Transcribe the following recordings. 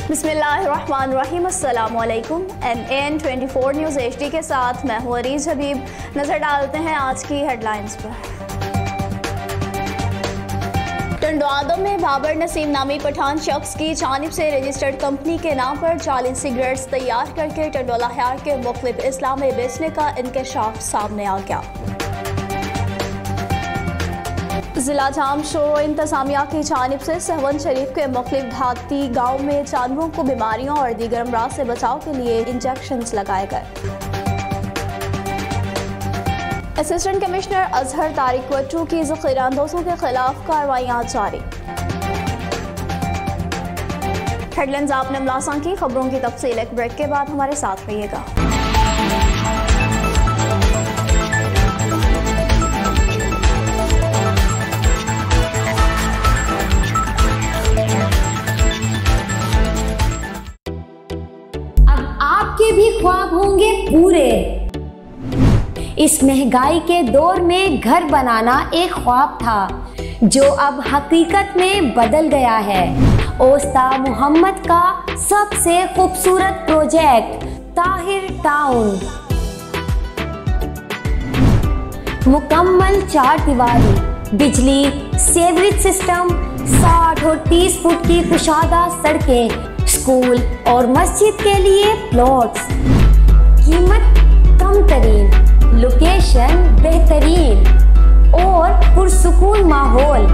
बिस्मिल्लाहिर्रहमानिर्रहीम, अस्सलामुअलैकुम। NAN24 news HD के साथ मैं हूँ अरीज हबीब। नज़र डालते हैं आज की हेडलाइंस पर। टंडवादम में बाबर नसीम नामी पठान शख्स की जानिब से रजिस्टर्ड कंपनी के नाम पर जाली सिगरेट्स तैयार करके टंडोला हयार के मुख्तलिफ अजला में बेचने का इंकशाफ सामने आ गया। जिला जाम शोरो इंतजामिया की जानिब से सहवन शरीफ के मुख्तलिफ देहाती गाँव में जानवरों को बीमारियों और दीगर अमराज से बचाव के लिए इंजेक्शंस लगाए गए। असिस्टेंट कमिश्नर अजहर तारिक वट्टू की ज़ख़ीराअंदोज़ों के खिलाफ कार्रवाइयाँ जारी। हेडलाइंस आपने मुलाजा की, खबरों की तफसील एक ब्रेक के बाद हमारे साथ रहिएगा। आपके भी ख्वाब होंगे पूरे। इस महंगाई के दौर में घर बनाना एक ख्वाब था जो अब हकीकत में बदल गया है। ओस्ता मोहम्मद का सबसे खूबसूरत प्रोजेक्ट ताहिर टाउन, मुकम्मल 4 दीवारी, बिजली, सेवरेज सिस्टम, 60 और 30 फुट की कुशादा सड़कें, स्कूल और मस्जिद के लिए प्लॉट्स, कीमत कम तरीन, लोकेशन बेहतरीन और पुरसुकून माहौल,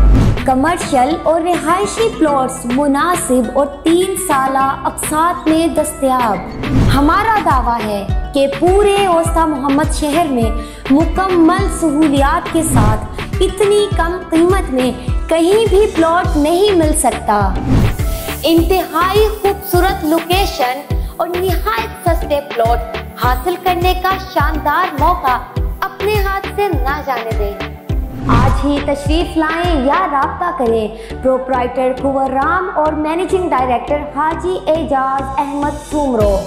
कमर्शियल और रिहायशी प्लॉट्स मुनासिब और 3 साला अक़सात में दस्तयाब। हमारा दावा है कि पूरे ओस्ता मोहम्मद शहर में मुकम्मल सहूलियात के साथ इतनी कम कीमत में कहीं भी प्लॉट नहीं मिल सकता। इंतहाई खूबसूरत लोकेशन और निहायत सस्ते प्लॉट हासिल करने का शानदार मौका अपने हाथ से ना जाने दें। आज ही तशरीफ लाएं या राब्ता करें प्रोप्राइटर कुंवर राम और मैनेजिंग डायरेक्टर हाजी एजाज अहमद सुमरो।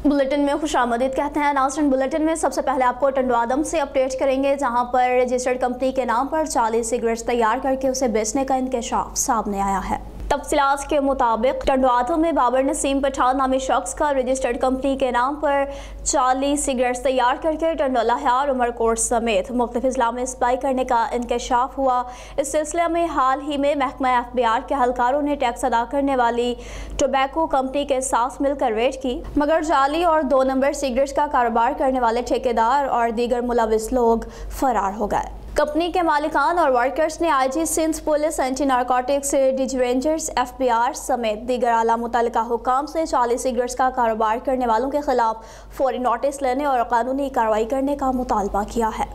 बुलेटिन में खुशामदीद कहते हैं नाज़रीन। बुलेटिन में सबसे पहले आपको टंडवादम से अपडेट करेंगे, जहां पर रजिस्टर्ड कंपनी के नाम पर 40 सिगरेट्स तैयार करके उसे बेचने का इंकशाफ सामने आया है। तफसीलात के मुताबिक टंडवादम में बाबर नसीम पठान नामी शख्स का रजिस्टर्ड कंपनी के नाम पर 40 सिगरेट्स तैयार करके टंडोला हयार, उमरकोट समेत मुख्तलिफ अजला में सप्लाई करने का इंकशाफ हुआ। इस सिलसिले में हाल ही में महकमा FBR के अहलकारों ने टैक्स अदा करने वाली टोबैको कंपनी के साथ मिलकर रेड की, मगर जाली और 2 नंबर सिगरेट्स का कारोबार करने वाले ठेकेदार और दीगर मुलविस लोग फरार हो गए। कंपनी के मालिकान और वर्कर्स ने IG Sindh police, anti narcotics, DG rangers, FBR समेत दीगर आला मुतल्लिका हुकाम से 40 सिगरेट्स का कारोबार करने वालों के खिलाफ फौरी नोटिस लेने और कानूनी कार्रवाई करने का मुतालबा किया है।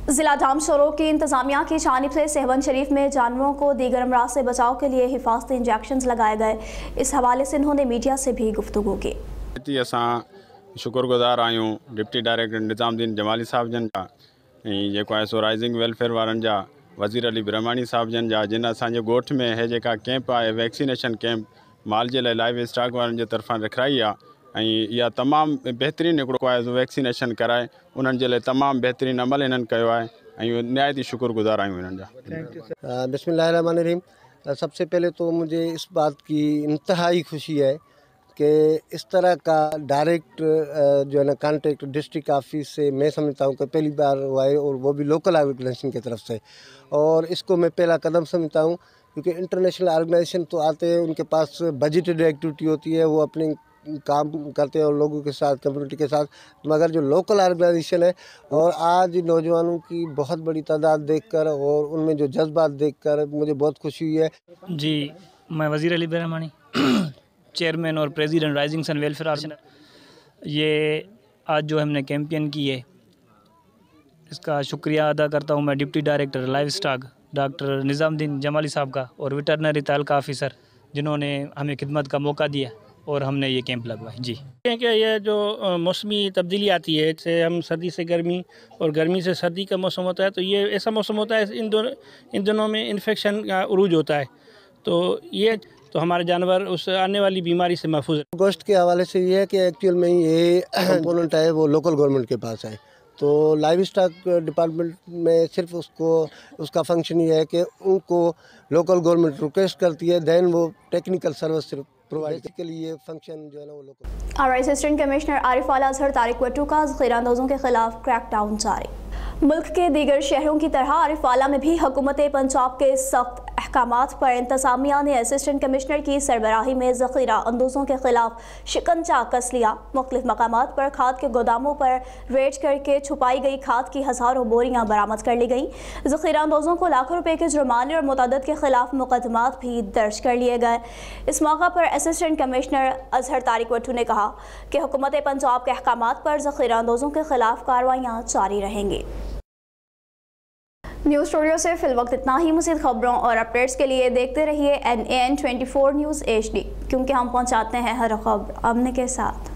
जिला जाम शोरो की इंतजामिया की जानिब से सहवन शरीफ में जानवरों को दीगर अमराज से बचाव के लिए हिफाजती इंजेक्शन लगाए गए। इस हवाले से उन्होंने मीडिया से भी गुफ्तगू की। शुक्रगुजार आयूँ डिप्टी डायरेक्टर निज़ामुद्दीन जमाली साहब जन का, जेको आहे सो राइजिंग वेलफेयर वारनि जा, वज़ीर अली ब्रह्माणी साहब जन जा, जिन असांजे ॻोठ में हे जेका कैंप आहे वैक्सीनेशन कैंप माल जे लाइ लाइव स्टॉक वारनि जे तरफ़ां रखाई आहे, ऐं इहा तमामु बहितरीनु हिकिड़ो आहे सो वैक्सीनेशन कराए उन्हनि जे लाइ तमामु बहितरीनु अमल इन्हनि कयो आहे, ऐं निहायत ही शुक्रगुजार आहियूं इन्हनि जा। बिस्मिल्लाहिर्रहमानिर्रहीम। सबसे पहले तो मुझे इस बात की इंतहाई खुशी है कि इस तरह का डायरेक्ट जो है ना कांटेक्ट डिस्ट्रिक्ट ऑफिस से मैं समझता हूँ कि पहली बार हुआ है, और वो भी लोकल ऑर्गेनाइजेशन की तरफ से, और इसको मैं पहला कदम समझता हूँ, क्योंकि इंटरनेशनल ऑर्गेनाइजेशन तो आते हैं, उनके पास बजटेड एक्टिविटी होती है, वो अपने काम करते हैं और लोगों के साथ, कम्युनिटी के साथ, मगर जो लोकल ऑर्गेनाइजेशन है, और आज नौजवानों की बहुत बड़ी तादाद देखकर और उनमें जो जज्बात देखकर मुझे बहुत खुशी हुई है। जी, मैं वज़ीर अली ब्रह्माणी, चेयरमैन और president rising sun welfare organisation, ये आज जो हमने कैंपेन की है इसका शुक्रिया अदा करता हूँ मैं deputy director live stock doctor Nizamuddin Jamali साहब का और वेटरनरी तालुका ऑफिसर, जिन्होंने हमें खिदमत का मौका दिया और हमने ये कैंप लगवाए। जी कि ये जो मौसमी तब्दीली आती है, जैसे हम सर्दी से गर्मी और गर्मी से सर्दी का मौसम होता है, तो ये ऐसा मौसम होता है इन दोनों में इन्फेक्शन का उरूज होता है, तो हमारे जानवर उस आने वाली बीमारी से महफूज है। गोश्त के हवाले से ये है कि एक्चुअल में ये कंपोनेंट है वो लोकल गवर्नमेंट के पास है, तो लाइव स्टॉक डिपार्टमेंट में सिर्फ उसका फंक्शन ये है कि उनको लोकल गवर्नमेंट रिक्वेस्ट करती है, देन वो टेक्निकल सर्विस प्रोवाइड के लिए फंक्शन जो है ना वो local. RI assistant commissioner Arif आला अजहर तारिक वट्टू का ज़ख़ीराअंदाज़ों के खिलाफ क्रैकडाउन जारी। मुल्क के दीगर शहरों की तरह आरिफ आला में भी हुकूमत पंजाब के सख्त अहकामात पर इंतज़ामिया ने असिस्टेंट कमिश्नर की सरबराही में ज़ख़ीरा अंदाज़ों के खिलाफ शिकंजा कस लिया। मुख्तलिफ मकामात पर खाद के गोदामों पर रेड करके छुपाई गई खाद की हज़ारों बोरियां बरामद कर ली गई। ज़ख़ीरा अंदाज़ों को लाखों रुपए के जुर्माने और मुतअद्दिद के खिलाफ मुकदमात भी दर्ज कर लिए गए। इस मौका पर असिस्टेंट कमिश्नर अजहर तारिक वट्टू ने कहा कि हुकूमत पंजाब के अहकामात पर ज़ख़ीरा अंदाज़ों के खिलाफ कार्रवाइयाँ जारी रहेंगी। न्यूज़ स्टूडियो से फिलवक्त इतना ही। मज़ीद खबरों और अपडेट्स के लिए देखते रहिए NAN 24 न्यूज़ HD, क्योंकि हम पहुंचाते हैं हर खबर अमन के साथ।